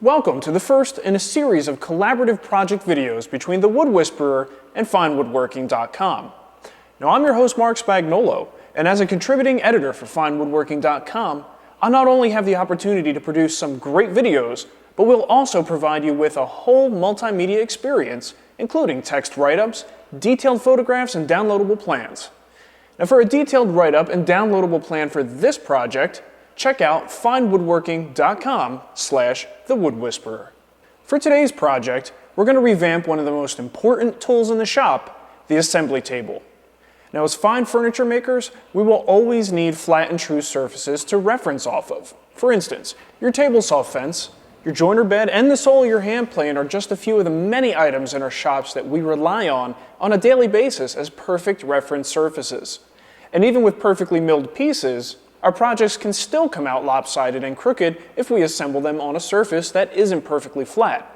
Welcome to the first in a series of collaborative project videos between The Wood Whisperer and FineWoodworking.com. Now, I'm your host, Marc Spagnuolo, and as a contributing editor for FineWoodworking.com, I'll not only have the opportunity to produce some great videos, but we'll also provide you with a whole multimedia experience, including text write-ups, detailed photographs, and downloadable plans. Now, for a detailed write-up and downloadable plan for this project, check out finewoodworking.com/thewoodwhisperer. For today's project, we're going to revamp one of the most important tools in the shop, the assembly table. Now, as fine furniture makers, we will always need flat and true surfaces to reference off of. For instance, your table saw fence, your joiner bed, and the sole of your hand plane are just a few of the many items in our shops that we rely on a daily basis as perfect reference surfaces. And even with perfectly milled pieces, our projects can still come out lopsided and crooked if we assemble them on a surface that isn't perfectly flat.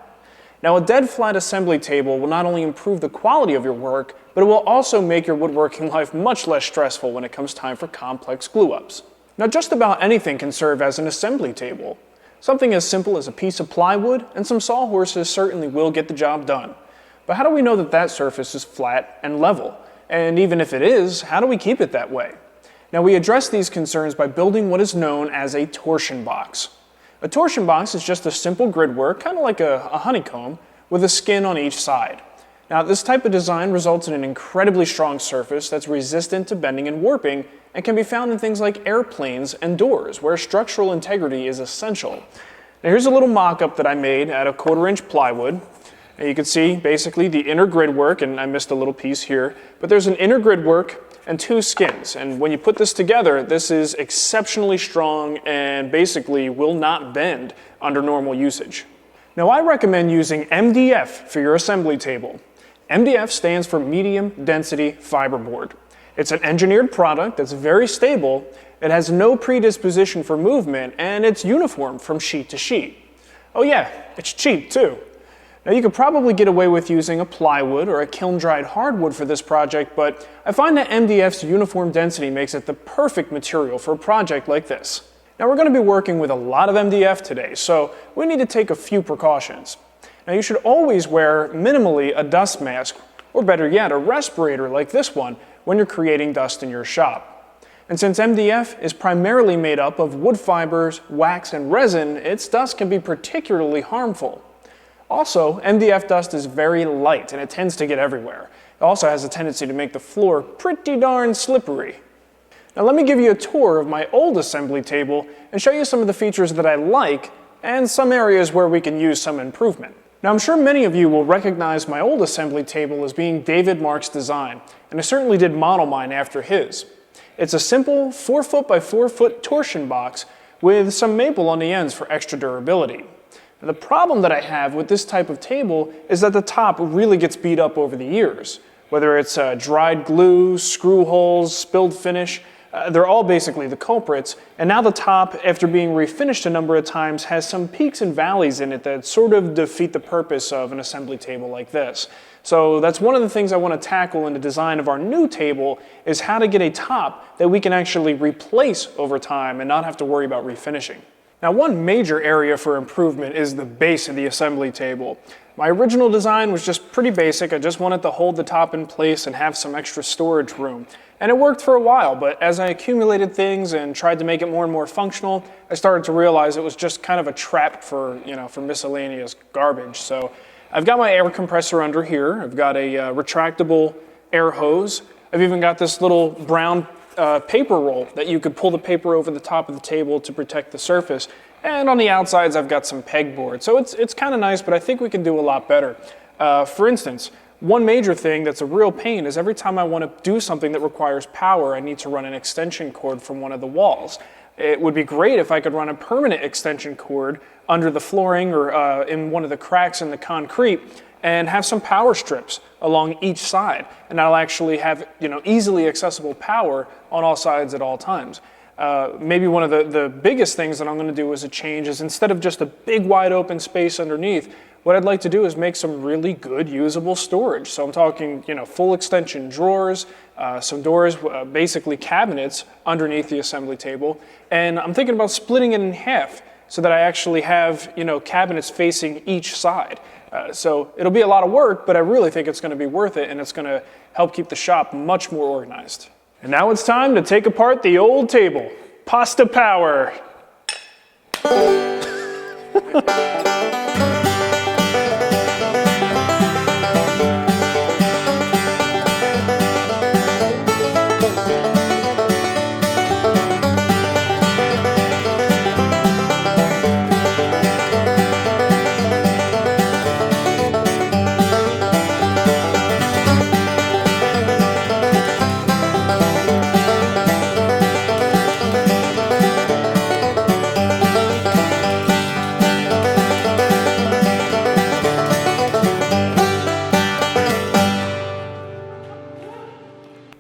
Now, a dead flat assembly table will not only improve the quality of your work, but it will also make your woodworking life much less stressful when it comes time for complex glue-ups. Now, just about anything can serve as an assembly table. Something as simple as a piece of plywood and some sawhorses certainly will get the job done. But how do we know that that surface is flat and level? And even if it is, how do we keep it that way? Now, we address these concerns by building what is known as a torsion box. A torsion box is just a simple grid work, kind of like a honeycomb, with a skin on each side. Now, this type of design results in an incredibly strong surface that's resistant to bending and warping and can be found in things like airplanes and doors, where structural integrity is essential. Now, here's a little mock-up that I made out of 1/4-inch plywood. Now, you can see basically the inner grid work, and I missed a little piece here, but there's an inner grid work and two skins, and when you put this together, this is exceptionally strong and basically will not bend under normal usage. Now, I recommend using MDF for your assembly table. MDF stands for medium density fiberboard. It's an engineered product that's very stable, it has no predisposition for movement, and it's uniform from sheet to sheet. Oh yeah, it's cheap too. Now, you could probably get away with using a plywood or a kiln-dried hardwood for this project, but I find that MDF's uniform density makes it the perfect material for a project like this. Now, we're going to be working with a lot of MDF today, so we need to take a few precautions. Now, you should always wear minimally a dust mask, or better yet, a respirator like this one, when you're creating dust in your shop. And since MDF is primarily made up of wood fibers, wax, and resin, its dust can be particularly harmful. Also, MDF dust is very light and it tends to get everywhere. It also has a tendency to make the floor pretty darn slippery. Now, let me give you a tour of my old assembly table and show you some of the features that I like and some areas where we can use some improvement. Now, I'm sure many of you will recognize my old assembly table as being David Marc's design, and I certainly did model mine after his. It's a simple 4-foot by 4-foot torsion box with some maple on the ends for extra durability. Now, the problem that I have with this type of table is that the top really gets beat up over the years. Whether it's dried glue, screw holes, spilled finish, they're all basically the culprits. And now the top, after being refinished a number of times, has some peaks and valleys in it that sort of defeat the purpose of an assembly table like this. So that's one of the things I want to tackle in the design of our new table, is how to get a top that we can actually replace over time and not have to worry about refinishing. Now, one major area for improvement is the base of the assembly table. My original design was just pretty basic. I just wanted to hold the top in place and have some extra storage room. And it worked for a while, but as I accumulated things and tried to make it more and more functional, I started to realize it was just kind of a trap for miscellaneous garbage. So I've got my air compressor under here. I've got a retractable air hose. I've even got this little brown paper roll that you could pull the paper over the top of the table to protect the surface. And on the outsides, I've got some pegboard. So it's kind of nice, but I think we can do a lot better. For instance, one major thing that's a real pain is every time I want to do something that requires power, I need to run an extension cord from one of the walls. It would be great if I could run a permanent extension cord under the flooring or in one of the cracks in the concrete and have some power strips along each side. And that'll actually have easily accessible power on all sides at all times. Maybe one of the biggest things that I'm going to do as a change is, instead of just a big wide open space underneath, what I'd like to do is make some really good usable storage. So I'm talking full extension drawers, some doors, basically cabinets underneath the assembly table. And I'm thinking about splitting it in half so that I actually have, cabinets facing each side. So it'll be a lot of work, but I really think it's going to be worth it, and it's going to help keep the shop much more organized. And now it's time to take apart the old table. Pasta power!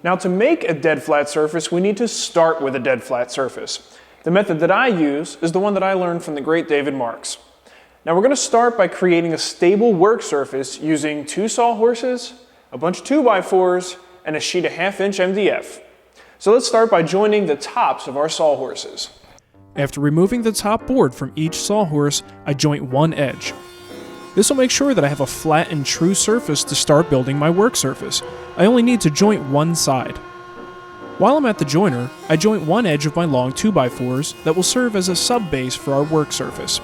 Now, to make a dead flat surface, we need to start with a dead flat surface. The method that I use is the one that I learned from the great David Marks. Now, we're going to start by creating a stable work surface using 2 sawhorses, a bunch of 2x4s, and a sheet of 1/2-inch MDF. So let's start by joining the tops of our sawhorses. After removing the top board from each sawhorse, I joint one edge. This will make sure that I have a flat and true surface to start building my work surface. I only need to joint one side. While I'm at the joiner, I joint one edge of my long 2x4s that will serve as a sub-base for our work surface.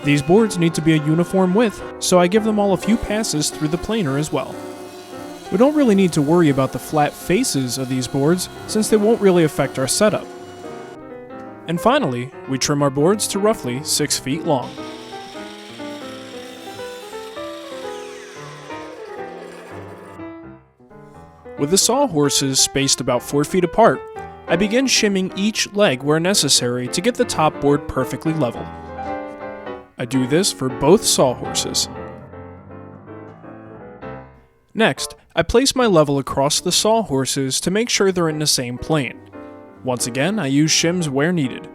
These boards need to be a uniform width, so I give them all a few passes through the planer as well. We don't really need to worry about the flat faces of these boards since they won't really affect our setup. And finally, we trim our boards to roughly 6 feet long. With the sawhorses spaced about 4 feet apart, I begin shimming each leg where necessary to get the top board perfectly level. I do this for both sawhorses. Next, I place my level across the sawhorses to make sure they're in the same plane. Once again, I use shims where needed.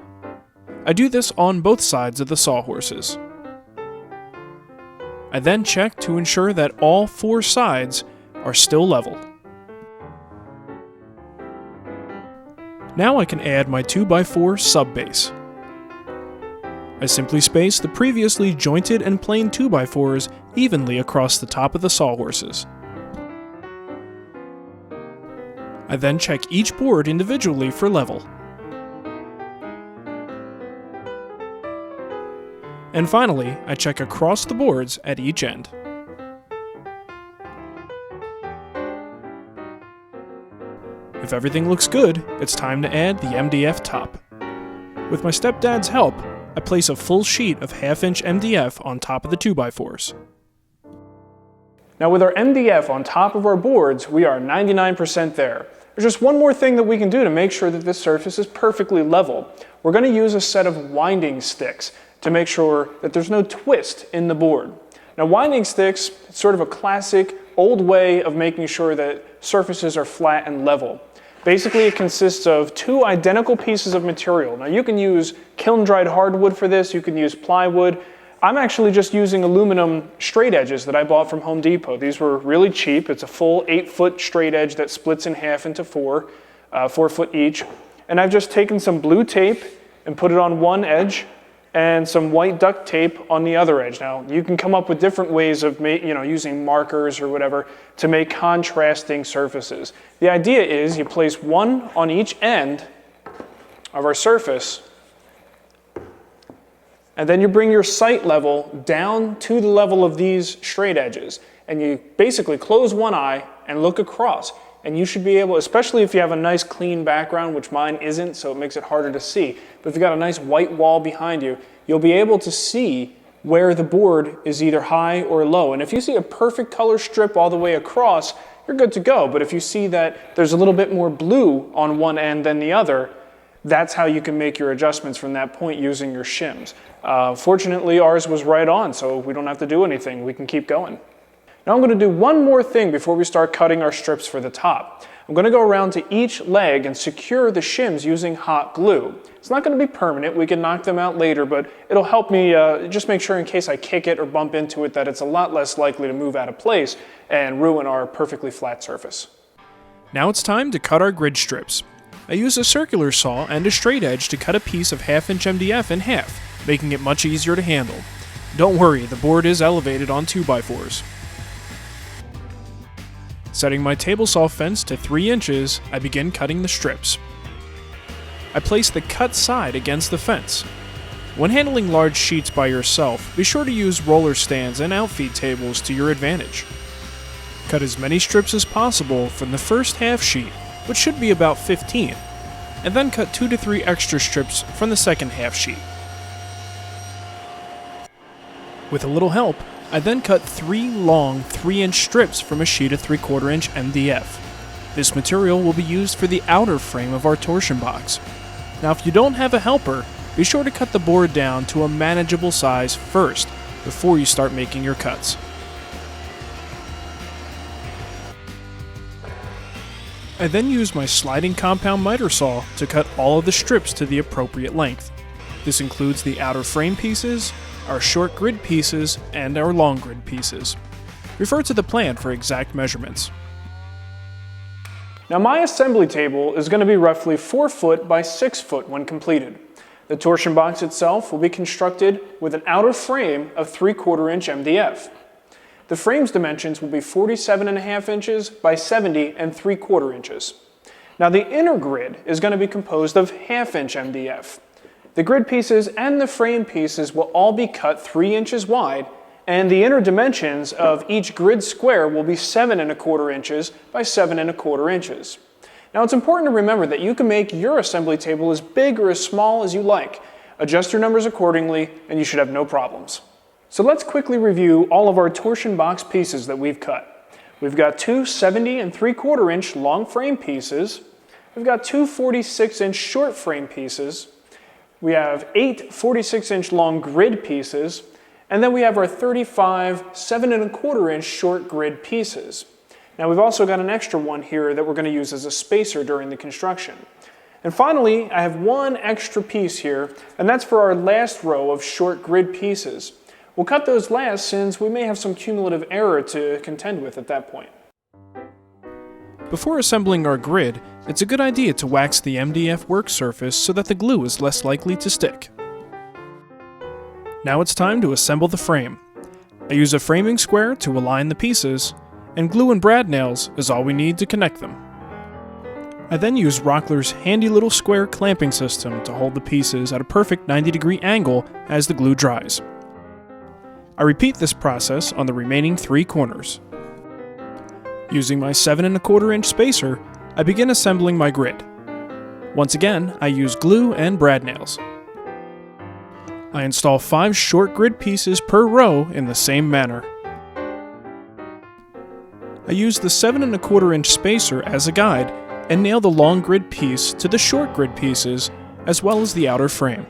I do this on both sides of the sawhorses. I then check to ensure that all 4 sides are still level. Now I can add my 2x4 sub-base. I simply space the previously jointed and plain 2x4s evenly across the top of the sawhorses. I then check each board individually for level. And finally, I check across the boards at each end. If everything looks good, it's time to add the MDF top. With my stepdad's help, I place a full sheet of 1/2-inch MDF on top of the 2x4s. Now with our MDF on top of our boards, we are 99% there. There's just one more thing that we can do to make sure that this surface is perfectly level. We're going to use a set of winding sticks to make sure that there's no twist in the board. Now winding sticks, it's sort of a classic old way of making sure that surfaces are flat and level. Basically, it consists of 2 identical pieces of material. Now you can use kiln-dried hardwood for this, you can use plywood. I'm actually just using aluminum straight edges that I bought from Home Depot. These were really cheap. It's a full 8-foot straight edge that splits in half into 4 foot each. And I've just taken some blue tape and put it on one edge and some white duct tape on the other edge. Now, you can come up with different ways of using markers or whatever to make contrasting surfaces. The idea is you place one on each end of our surface, and then you bring your sight level down to the level of these straight edges, and you basically close one eye and look across. And you should be able, especially if you have a nice clean background, which mine isn't, so it makes it harder to see. But if you've got a nice white wall behind you, you'll be able to see where the board is either high or low. And if you see a perfect color strip all the way across, you're good to go. But if you see that there's a little bit more blue on one end than the other, that's how you can make your adjustments from that point using your shims. Fortunately, ours was right on, so we don't have to do anything. We can keep going. Now I'm going to do one more thing before we start cutting our strips for the top. I'm going to go around to each leg and secure the shims using hot glue. It's not going to be permanent, we can knock them out later, but it'll help me just make sure in case I kick it or bump into it that it's a lot less likely to move out of place and ruin our perfectly flat surface. Now it's time to cut our grid strips. I use a circular saw and a straight edge to cut a piece of 1/2-inch MDF in half. making it much easier to handle. Don't worry, the board is elevated on 2x4s. Setting my table saw fence to 3 inches, I begin cutting the strips. I place the cut side against the fence. When handling large sheets by yourself, be sure to use roller stands and outfeed tables to your advantage. Cut as many strips as possible from the first half sheet, which should be about 15, and then cut 2 to 3 extra strips from the second half sheet. With a little help, I then cut 3 long 3-inch strips from a sheet of 3/4 inch MDF. This material will be used for the outer frame of our torsion box. Now if you don't have a helper, be sure to cut the board down to a manageable size first, before you start making your cuts. I then use my sliding compound miter saw to cut all of the strips to the appropriate length. This includes the outer frame pieces, our short grid pieces, and our long grid pieces. Refer to the plan for exact measurements. Now my assembly table is going to be roughly 4 foot by 6 foot when completed. The torsion box itself will be constructed with an outer frame of 3/4 inch MDF. The frame's dimensions will be 47.5 inches by 70 3/4 inches. Now the inner grid is going to be composed of 1/2 inch MDF. The grid pieces and the frame pieces will all be cut 3 inches wide, and the inner dimensions of each grid square will be 7.25 inches by 7.25 inches. Now it's important to remember that you can make your assembly table as big or as small as you like. Adjust your numbers accordingly and you should have no problems. So let's quickly review all of our torsion box pieces that we've cut. We've got 2 70 3/4 inch long frame pieces. We've got 2 46 inch short frame pieces. We have 8 46 inch long grid pieces. And then we have our 35 7.25 inch short grid pieces. Now we've also got an extra one here that we're going to use as a spacer during the construction. And finally, I have one extra piece here, and that's for our last row of short grid pieces. We'll cut those last since we may have some cumulative error to contend with at that point. Before assembling our grid, it's a good idea to wax the MDF work surface so that the glue is less likely to stick. Now it's time to assemble the frame. I use a framing square to align the pieces, and glue and brad nails is all we need to connect them. I then use Rockler's handy little square clamping system to hold the pieces at a perfect 90-degree angle as the glue dries. I repeat this process on the remaining 3 corners. Using my 7.25 inch spacer, I begin assembling my grid. Once again, I use glue and brad nails. I install 5 short grid pieces per row in the same manner. I use the 7.25 inch spacer as a guide and nail the long grid piece to the short grid pieces as well as the outer frame.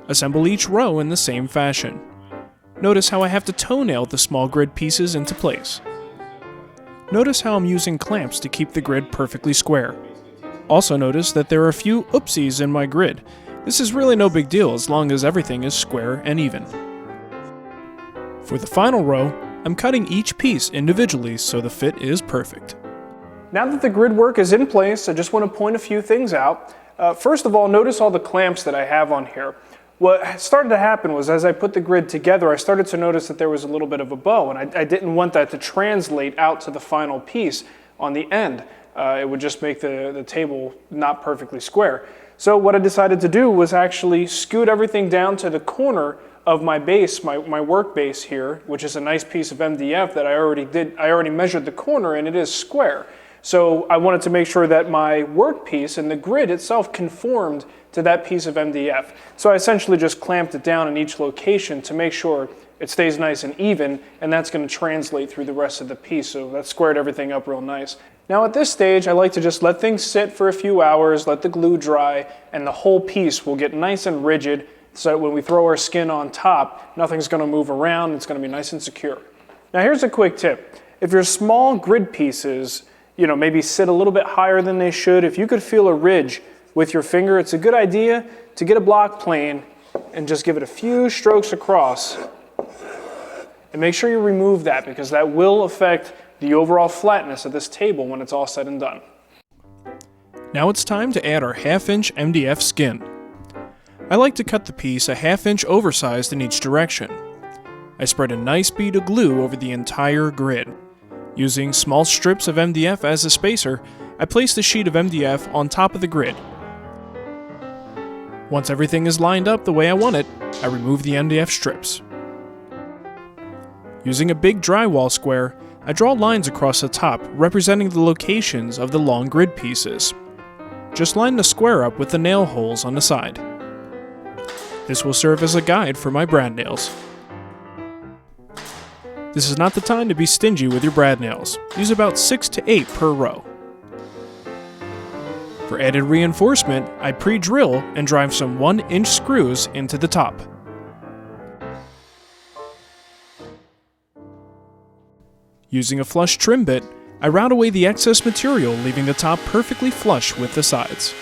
Assemble each row in the same fashion. Notice how I have to toe nail the small grid pieces into place. Notice how I'm using clamps to keep the grid perfectly square. Also notice that there are a few oopsies in my grid. This is really no big deal as long as everything is square and even. For the final row, I'm cutting each piece individually so the fit is perfect. Now that the grid work is in place, I just want to point a few things out. First of all, notice all the clamps that I have on here. What started to happen was as I put the grid together, I started to notice that there was a little bit of a bow, and I didn't want that to translate out to the final piece on the end. It would just make the table not perfectly square. So what I decided to do was actually scoot everything down to the corner of my base, my work base here, which is a nice piece of MDF that I already measured the corner and it is square. So I wanted to make sure that my work piece and the grid itself conformed to that piece of MDF. So I essentially just clamped it down in each location to make sure it stays nice and even, and that's going to translate through the rest of the piece. So that squared everything up real nice. Now at this stage, I like to just let things sit for a few hours, let the glue dry, and the whole piece will get nice and rigid so that when we throw our skin on top, nothing's going to move around, it's going to be nice and secure. Now here's a quick tip. If your small grid pieces, maybe sit a little bit higher than they should, if you could feel a ridge with your finger, it's a good idea to get a block plane and just give it a few strokes across. And make sure you remove that because that will affect the overall flatness of this table when it's all said and done. Now it's time to add our 1/2 inch MDF skin. I like to cut the piece a 1/2 inch oversized in each direction. I spread a nice bead of glue over the entire grid. Using small strips of MDF as a spacer, I place the sheet of MDF on top of the grid. Once everything is lined up the way I want it, I remove the MDF strips. Using a big drywall square, I draw lines across the top representing the locations of the long grid pieces. Just line the square up with the nail holes on the side. This will serve as a guide for my brad nails. This is not the time to be stingy with your brad nails. Use about 6 to 8 per row. For added reinforcement, I pre-drill and drive some 1-inch screws into the top. Using a flush trim bit, I route away the excess material, leaving the top perfectly flush with the sides.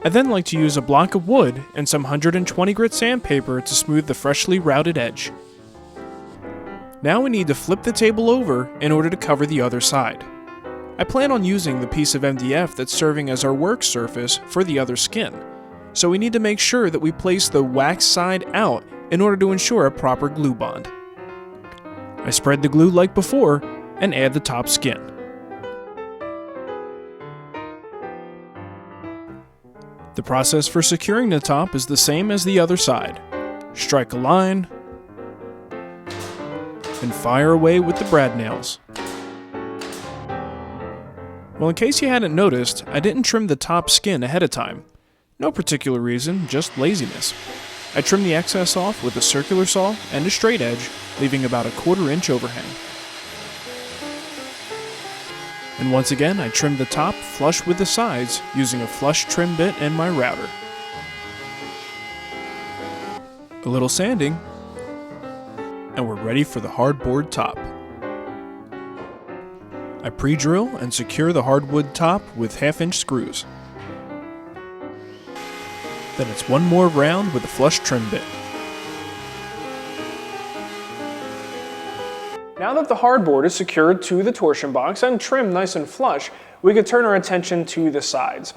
I then like to use a block of wood and some 120 grit sandpaper to smooth the freshly routed edge. Now we need to flip the table over in order to cover the other side. I plan on using the piece of MDF that's serving as our work surface for the other skin, so we need to make sure that we place the wax side out in order to ensure a proper glue bond. I spread the glue like before and add the top skin. The process for securing the top is the same as the other side. Strike a line and fire away with the brad nails. Well, in case you hadn't noticed, I didn't trim the top skin ahead of time. No particular reason, just laziness. I trimmed the excess off with a circular saw and a straight edge, leaving about a 1/4 inch overhang. And once again, I trimmed the top flush with the sides using a flush trim bit and my router. A little sanding, and we're ready for the hardboard top. I pre-drill and secure the hardwood top with 1/2 inch screws. Then it's one more round with a flush trim bit. Now that the hardboard is secured to the torsion box and trimmed nice and flush, we could turn our attention to the sides.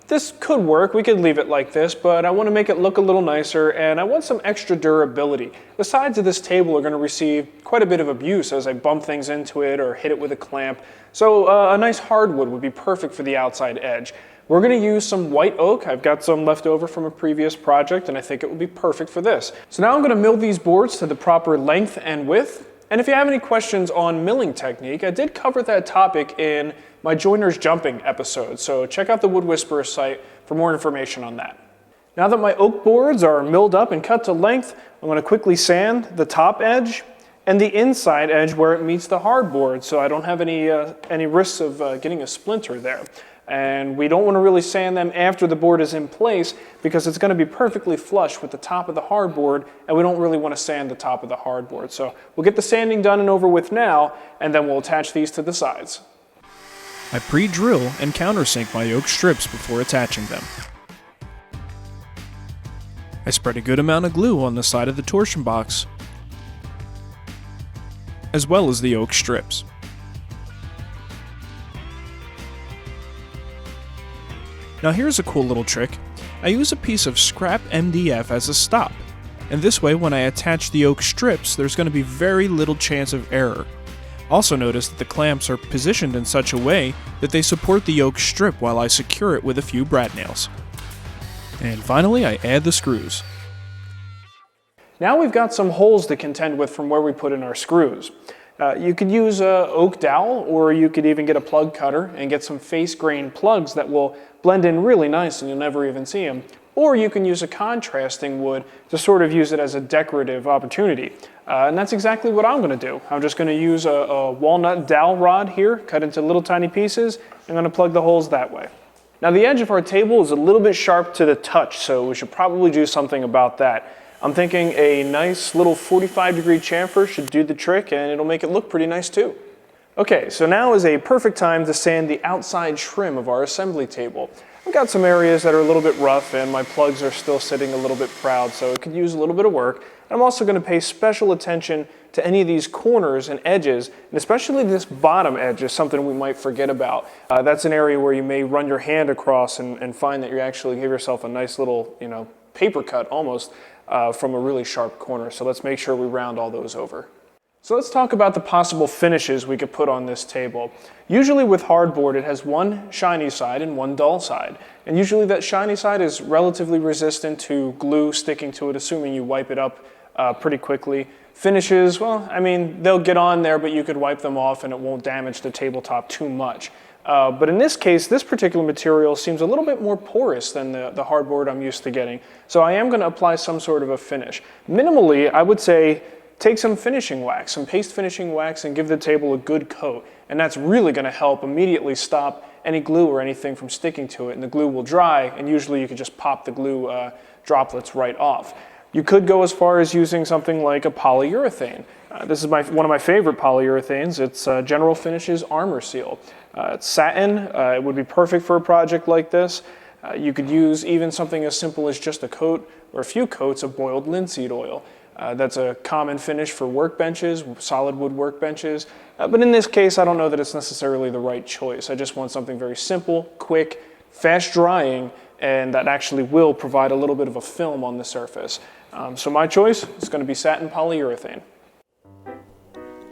This could work, we could leave it like this, but I want to make it look a little nicer and I want some extra durability. The sides of this table are going to receive quite a bit of abuse as I bump things into it or hit it with a clamp, so a nice hardwood would be perfect for the outside edge. We're going to use some white oak. I've got some left over from a previous project and I think it will be perfect for this. So now I'm going to mill these boards to the proper length and width. And if you have any questions on milling technique, I did cover that topic in my joiners jumping episode, so check out the Wood Whisperer site for more information on that. Now that my oak boards are milled up and cut to length, I'm going to quickly sand the top edge and the inside edge where it meets the hardboard so I don't have any risks of getting a splinter there. And we don't want to really sand them after the board is in place because it's going to be perfectly flush with the top of the hardboard and we don't really want to sand the top of the hardboard. So we'll get the sanding done and over with now and then we'll attach these to the sides. I pre-drill and countersink my oak strips before attaching them. I spread a good amount of glue on the side of the torsion box as well as the oak strips. Now here's a cool little trick. I use a piece of scrap MDF as a stop, and this way when I attach the oak strips there's going to be very little chance of error. Also notice that the clamps are positioned in such a way that they support the oak strip while I secure it with a few brad nails. And finally I add the screws. Now we've got some holes to contend with from where we put in our screws. You could use a oak dowel, or you could even get a plug cutter and get some face grain plugs that will blend in really nice and you'll never even see them. Or you can use a contrasting wood to sort of use it as a decorative opportunity. And that's exactly what I'm going to do. I'm just going to use a walnut dowel rod here, cut into little tiny pieces. I'm going to plug the holes that way. Now the edge of our table is a little bit sharp to the touch, so we should probably do something about that. I'm thinking a nice little 45-degree chamfer should do the trick and it'll make it look pretty nice too. Okay, so now is a perfect time to sand the outside trim of our assembly table. I've got some areas that are a little bit rough and my plugs are still sitting a little bit proud, so it could use a little bit of work. I'm also going to pay special attention to any of these corners and edges, and especially this bottom edge is something we might forget about. That's an area where you may run your hand across and find that you actually give yourself a nice little, paper cut almost from a really sharp corner. So let's make sure we round all those over. So let's talk about the possible finishes we could put on this table. Usually with hardboard, it has one shiny side and one dull side. And usually that shiny side is relatively resistant to glue sticking to it, assuming you wipe it up pretty quickly. Finishes, well, I mean, they'll get on there, but you could wipe them off and it won't damage the tabletop too much. But in this case, this particular material seems a little bit more porous than the hardboard I'm used to getting. So I am going to apply some sort of a finish. Minimally, I would say take some finishing wax, some paste finishing wax, and give the table a good coat. And that's really going to help immediately stop any glue or anything from sticking to it. And the glue will dry, and usually you can just pop the glue droplets right off. You could go as far as using something like a polyurethane. This is one of my favorite polyurethanes. It's General Finishes Armor Seal. It's satin. It would be perfect for a project like this. You could use even something as simple as just a coat or a few coats of boiled linseed oil. That's a common finish for workbenches, solid wood workbenches. But in this case, I don't know that it's necessarily the right choice. I just want something very simple, quick, fast drying, and that actually will provide a little bit of a film on the surface. So my choice is going to be satin polyurethane.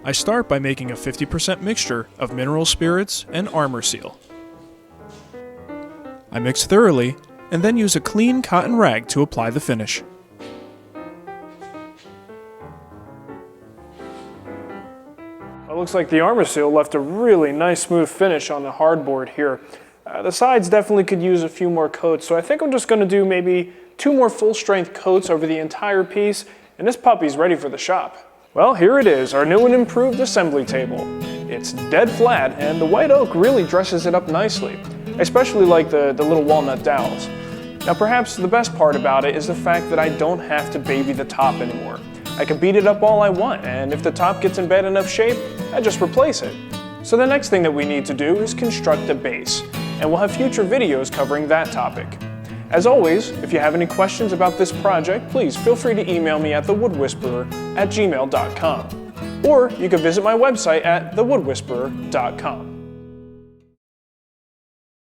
I start by making a 50% mixture of mineral spirits and armor seal. I mix thoroughly and then use a clean cotton rag to apply the finish. It looks like the armor seal left a really nice smooth finish on the hardboard here. The sides definitely could use a few more coats, so I think I'm just going to do maybe 2 more full-strength coats over the entire piece, and this puppy's ready for the shop. Well, here it is, our new and improved assembly table. It's dead flat, and the white oak really dresses it up nicely. I especially like the little walnut dowels. Now perhaps the best part about it is the fact that I don't have to baby the top anymore. I can beat it up all I want, and if the top gets in bad enough shape, I just replace it. So the next thing that we need to do is construct a base, and we'll have future videos covering that topic. As always, if you have any questions about this project, please feel free to email me at thewoodwhisperer@gmail.com. Or you can visit my website at thewoodwhisperer.com.